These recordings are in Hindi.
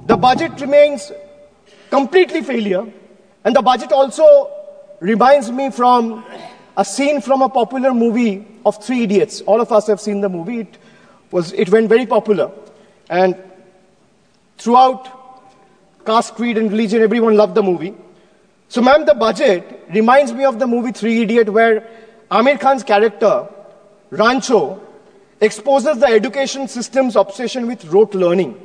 The budget remains completely failure, and the budget also reminds me from a scene from a popular movie of Three Idiots. All of us have seen the movie. It went very popular, and throughout caste, creed, and religion, everyone loved the movie. So, ma'am, the budget reminds me of the movie Three Idiots, where Amir Khan's character, Rancho, exposes the education system's obsession with rote learning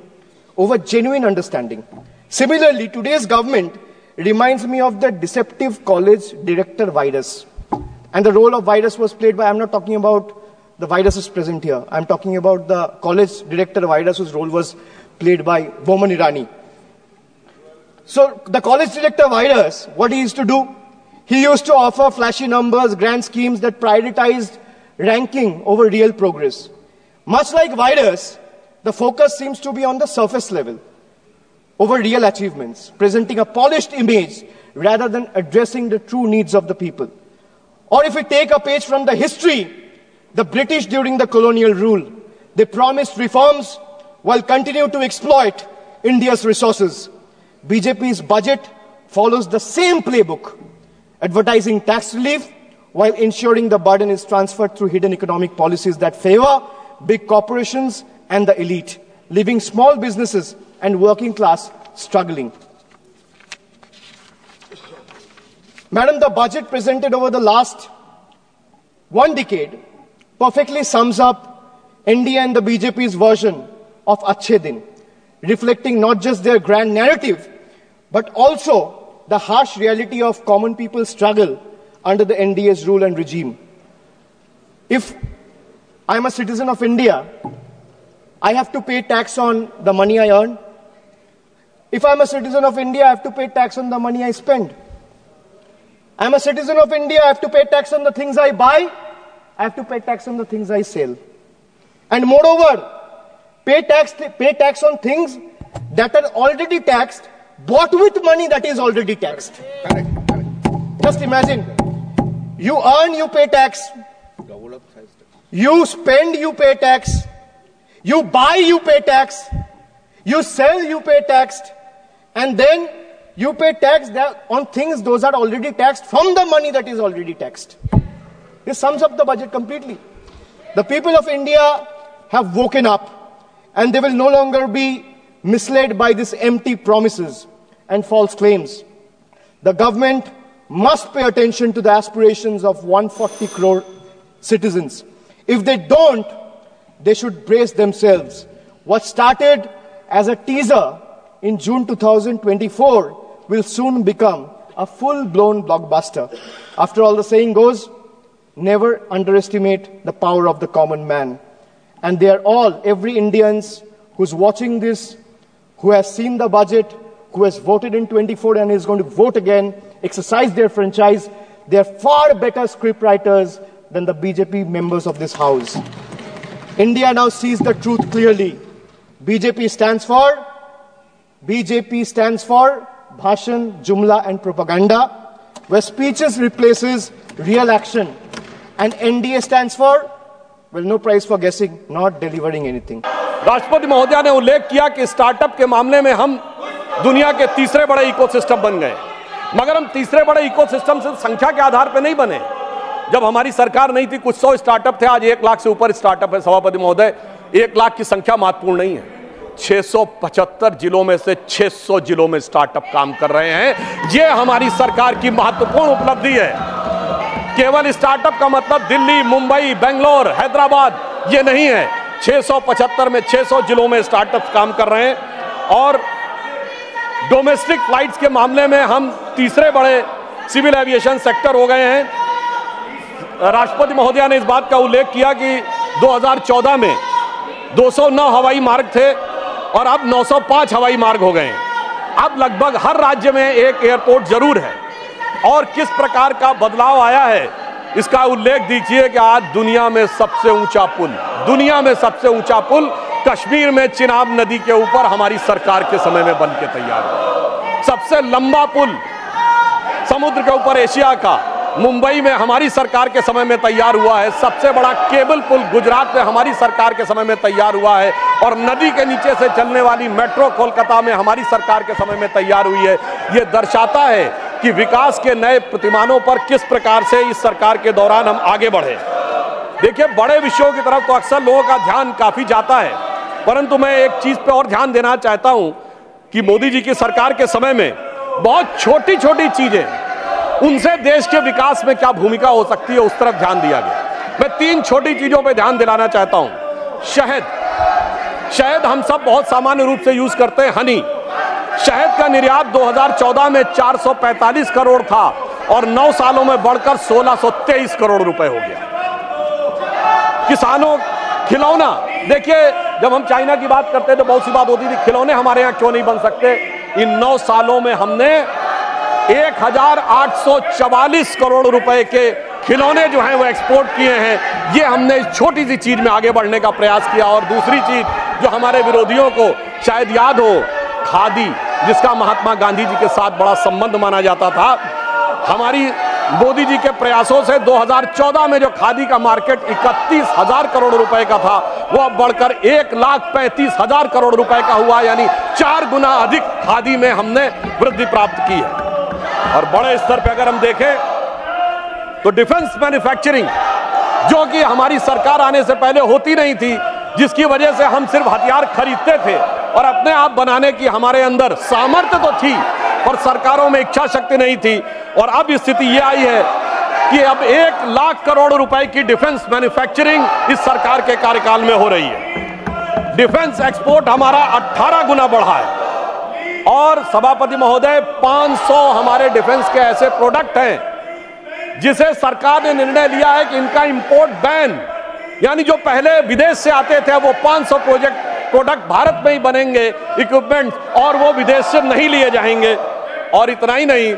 over genuine understanding. Similarly, today's government reminds me of the deceptive college director virus. And the role of virus was played by, I'm not talking about the viruses present here. I'm talking about the college director virus whose role was played by Boman Irani. So the college director virus, what he used to do? He used to offer flashy numbers, grand schemes that prioritized ranking over real progress. Much like virus, the focus seems to be on the surface level over real achievements, presenting a polished image rather than addressing the true needs of the people. Or if we take a page from the history, the British during the colonial rule, they promised reforms while continuing to exploit India's resources. BJP's budget follows the same playbook, advertising tax relief while ensuring the burden is transferred through hidden economic policies that favor big corporations and the elite, leaving small businesses and working class struggling. Madam, the budget presented over the last 1 decade perfectly sums up India and the BJP's version of Achhe Din, reflecting not just their grand narrative, but also the harsh reality of common people's struggle under the NDA's rule and regime. If I'm a citizen of India, I have to pay tax on the money I earn. If I'm a citizen of India, I have to pay tax on the money I spend. I'm a citizen of India, I have to pay tax on the things I buy. I have to pay tax on the things I sell. And moreover, pay tax on things that are already taxed, bought with money that is already taxed. Correct. Just imagine, you earn, you pay tax. You spend, you pay tax. You buy, you pay tax. You sell, you pay tax. And then you pay tax on things those are already taxed from the money that is already taxed. This sums up the budget completely. The people of India have woken up, and they will no longer be misled by these empty promises and false claims. The government must pay attention to the aspirations of 140 crore citizens. If they don't, they should brace themselves. What started as a teaser in June 2024 will soon become a full-blown blockbuster. After all, the saying goes, never underestimate the power of the common man. And they are all, every Indians who's watching this, who has seen the budget, who has voted in 24 and is going to vote again, exercise their franchise, they are far better scriptwriters than the BJP members of this house. India now sees the truth clearly. BJP stands for Bhashan, Jumla and Propaganda, where speeches replaces real action. And NDA stands for, well, no prize for guessing, not delivering anything. राष्ट्रपति महोदया ने उल्लेख किया कि स्टार्टअप के मामले में हम दुनिया के तीसरे बड़े इकोसिस्टम बन गए, मगर हम तीसरे बड़े इकोसिस्टम से संख्या के आधार पर नहीं बने। जब हमारी सरकार नहीं थी, कुछ 100 स्टार्टअप थे, आज 1 लाख से ऊपर स्टार्टअप है। सभापति महोदय, 1 लाख की संख्या महत्वपूर्ण नहीं है। 675 जिलों में से 600 जिलों में स्टार्टअप काम कर रहे हैं। ये हमारी सरकार की महत्वपूर्ण उपलब्धि है। केवल स्टार्टअप का मतलब दिल्ली, मुंबई, बेंगलोर, हैदराबाद ये नहीं है। 675 में 600 जिलों में स्टार्टअप काम कर रहे हैं। और डोमेस्टिक फ्लाइट्स के मामले में हम तीसरे बड़े सिविल एविएशन सेक्टर हो गए हैं। राष्ट्रपति महोदया ने इस बात का उल्लेख किया कि 2014 में 209 हवाई मार्ग थे और अब 905 हवाई मार्ग हो गए हैं। अब लगभग हर राज्य में एक एयरपोर्ट जरूर है। और किस प्रकार का बदलाव आया है इसका उल्लेख दीजिए कि आज दुनिया में सबसे ऊंचा पुल कश्मीर में चिनाब नदी के ऊपर हमारी सरकार के समय में बन के तैयार हुआ। सबसे लंबा पुल समुद्र के ऊपर एशिया का मुंबई में हमारी सरकार के समय में तैयार हुआ है, सबसे बड़ा केबल पुल गुजरात में हमारी सरकार के समय में तैयार हुआ है, और नदी के नीचे से चलने वाली मेट्रो कोलकाता में हमारी सरकार के समय में तैयार हुई है। ये दर्शाता है कि विकास के नए प्रतिमानों पर किस प्रकार से इस सरकार के दौरान हम आगे बढ़े। देखिए, बड़े विषयों की तरफ तो अक्सर लोगों का ध्यान काफी जाता है, परंतु मैं एक चीज पे और ध्यान देना चाहता हूं कि मोदी जी की सरकार के समय में बहुत छोटी छोटी चीजें, उनसे देश के विकास में क्या भूमिका हो सकती है, उस तरफ ध्यान दिया गया। मैं 3 छोटी चीजों पे ध्यान दिलाना चाहता हूं। शहद हम सब बहुत सामान्य रूप से यूज करते हैं, हनी। शहद का निर्यात 2014 में 445 करोड़ था और 9 सालों में बढ़कर 1623 करोड़ रुपए हो गया। किसानों, खिलौना, देखिए जब हम चाइना की बात करते तो बहुत सी बात होती थी, खिलौने हमारे यहाँ क्यों नहीं बन सकते। इन 9 सालों में हमने 1844 करोड़ रुपए के खिलौने जो हैं वो एक्सपोर्ट किए हैं। ये हमने छोटी सी चीज में आगे बढ़ने का प्रयास किया। और दूसरी चीज जो हमारे विरोधियों को शायद याद हो, खादी, जिसका महात्मा गांधी जी के साथ बड़ा संबंध माना जाता था, हमारी मोदी जी के प्रयासों से 2014 में जो खादी का मार्केट 31,000 करोड़ रुपए का था, वो अब बढ़कर 1,35,000 करोड़ रुपए का हुआ, यानी 4 गुना अधिक खादी में हमने वृद्धि प्राप्त की है। और बड़े स्तर पर अगर हम देखें तो डिफेंस मैन्युफैक्चरिंग, जो कि हमारी सरकार आने से पहले होती नहीं थी, जिसकी वजह से हम सिर्फ हथियार खरीदते थे और अपने आप बनाने की हमारे अंदर सामर्थ्य तो थी पर सरकारों में इच्छा शक्ति नहीं थी। और अब स्थिति यह आई है कि अब 1 लाख करोड़ रुपए की डिफेंस मैन्युफैक्चरिंग इस सरकार के कार्यकाल में हो रही है। डिफेंस एक्सपोर्ट हमारा 18 गुना बढ़ा है। और सभापति महोदय, 500 हमारे डिफेंस के ऐसे प्रोडक्ट हैं जिसे सरकार ने निर्णय लिया है कि इनका इंपोर्ट बैन, यानी जो पहले विदेश से आते थे वो 500 प्रोडक्ट भारत में ही बनेंगे, इक्विपमेंट, और वो विदेश से नहीं लिए जाएंगे। और इतना ही नहीं,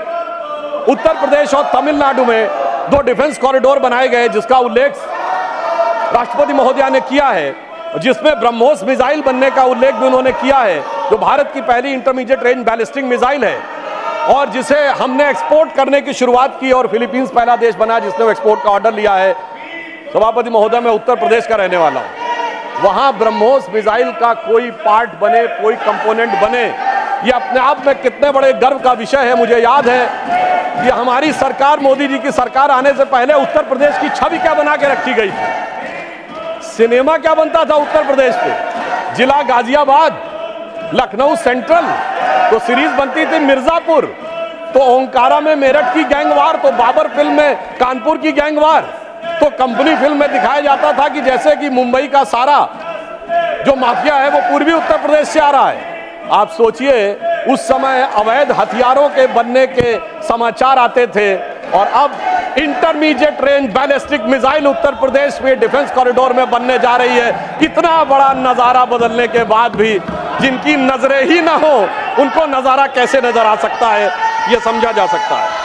उत्तर प्रदेश और तमिलनाडु में 2 डिफेंस कॉरिडोर बनाए गए, जिसका उल्लेख राष्ट्रपति महोदया ने किया है, जिसमें ब्रह्मोस मिसाइल बनने का उल्लेख भी उन्होंने किया है, जो भारत की पहली इंटरमीडिएट रेंज बैलिस्टिक मिसाइल है और जिसे हमने एक्सपोर्ट करने की शुरुआत की। और फिलीपींस पहला देश बना जिसने एक्सपोर्ट का ऑर्डर लिया है। सभापति महोदय, मैं उत्तर प्रदेश का रहने वाला हूं। वहां ब्रह्मोस मिसाइल का कोई पार्ट बने, कोई कंपोनेंट बने, ये अपने आप में कितने बड़े गर्व का विषय है। मुझे याद है कि हमारी सरकार, मोदी जी की सरकार आने से पहले उत्तर प्रदेश की छवि क्या बना के रखी गई थी। सिनेमा क्या बनता था उत्तर प्रदेश पे, जिला गाजियाबाद, लखनऊ सेंट्रल, तो सीरीज बनती थी मिर्जापुर, तो ओंकारा में मेरठ की गैंगवार, तो बाबर फिल्म में कानपुर की गैंगवार, तो कंपनी फिल्म में दिखाया जाता था कि जैसे कि मुंबई का सारा जो माफिया है वो पूर्वी उत्तर प्रदेश से आ रहा है। आप सोचिए, उस समय अवैध हथियारों के बनने के समाचार आते थे और अब intermediate range ballistic missile Uttar Pradesh में डिफेंस कॉरिडोर में बनने जा रही है। इतना बड़ा नजारा बदलने के बाद भी जिनकी नजरें ही ना हो, उनको नजारा कैसे नजर आ सकता है, यह समझा जा सकता है।